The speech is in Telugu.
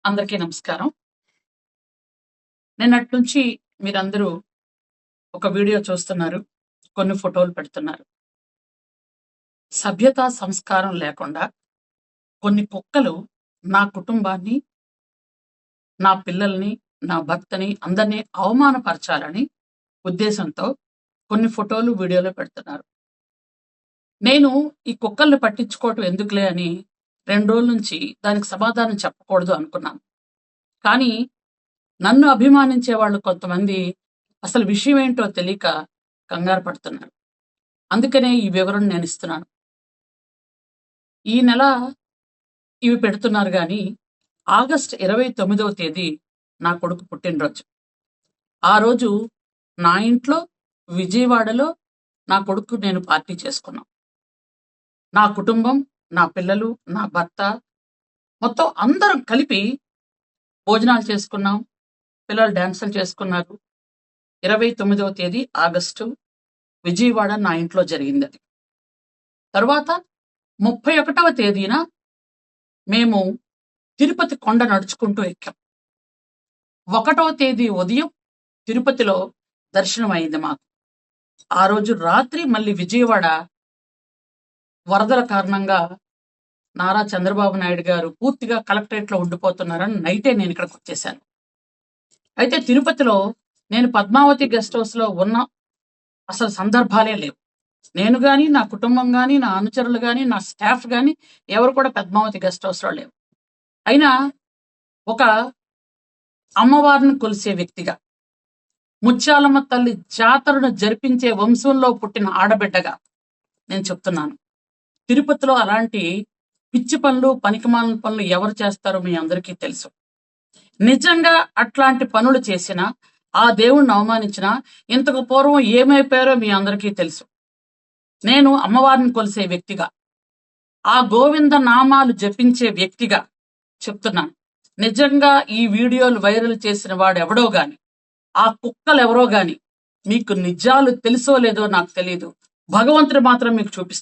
అందరికీ నమస్కారం. నిన్నటి నుంచి మీరందరూ ఒక వీడియో చూస్తున్నారు. కొన్ని ఫోటోలు పెడుతున్నారు. సభ్యత, సంస్కారం లేకుండా కొన్ని కుక్కలు నా కుటుంబాన్ని, నా పిల్లల్ని, నా భర్తని అందరినీ అవమానపరచాలని ఉద్దేశంతో కొన్ని ఫోటోలు, వీడియోలు పెడుతున్నారు. నేను ఈ కుక్కల్ని పట్టించుకోవటం ఎందుకులే అని 2 రోజుల నుంచి దానికి సమాధానం చెప్పకూడదు అనుకున్నాను. కానీ నన్ను అభిమానించే వాళ్ళు కొంతమంది అసలు విషయం ఏంటో తెలియక కంగారు పడుతున్నారు. అందుకనే ఈ వివరణ నేను ఇస్తున్నాను. ఈ నెల ఇవి పెడుతున్నారు గాని ఆగస్టు 29వ తేదీ నా కొడుకు పుట్టినరోజు. ఆ రోజు నా ఇంట్లో విజయవాడలో నా కొడుకు నేను పార్టీ చేసుకున్నాం. నా కుటుంబం, నా పిల్లలు, నా భర్త మొత్తం అందరం కలిపి భోజనాలు చేసుకున్నాం. పిల్లలు డాన్సులు చేసుకున్నారు. 29వ తేదీ ఆగస్టు విజయవాడ నా ఇంట్లో జరిగింది అది. తర్వాత 31వ తేదీన మేము తిరుపతి కొండ నడుచుకుంటూ ఎక్కాం. 1వ తేదీ ఉదయం తిరుపతిలో దర్శనం అయింది మాకు. ఆ రోజు రాత్రి మళ్ళీ విజయవాడ వరదల కారణంగా నారా చంద్రబాబు నాయుడు గారు పూర్తిగా కలెక్టరేట్లో ఉండిపోతున్నారని నైటే నేను ఇక్కడికి వచ్చేసాను. అయితే తిరుపతిలో నేను పద్మావతి గెస్ట్ హౌస్లో ఉన్న అసలు సందర్భాలే లేవు. నేను కానీ, నా కుటుంబం కానీ, నా అనుచరులు కానీ, నా స్టాఫ్ కానీ ఎవరు కూడా పద్మావతి గెస్ట్ హౌస్లో లేవు. అయినా ఒక అమ్మవారిని కొలిసే వ్యక్తిగా, ముత్యాలమ్మ తల్లి జాతరను జరిపించే వంశంలో పుట్టిన ఆడబిడ్డగా నేను చెప్తున్నాను. తిరుపతిలో అలాంటి పిచ్చి పనులు, పనికిమాలిన పనులు ఎవరు చేస్తారో మీ అందరికీ తెలుసు. నిజంగా అట్లాంటి పనులు చేసినా, ఆ దేవుణ్ణి అవమానించినా ఇంతకు పూర్వం ఏమైపోయారో మీ అందరికీ తెలుసు. నేను అమ్మవారిని కొలిసే వ్యక్తిగా, ఆ గోవింద నామాలు జపించే వ్యక్తిగా చెప్తున్నాను. నిజంగా ఈ వీడియోలు వైరల్ చేసిన వాడు ఎవడో గాని, ఆ కుక్కలు ఎవరో గాని మీకు నిజాలు తెలుసో లేదో నాకు తెలియదు. భగవంతుడు మాత్రం మీకు చూపిస్తాడు.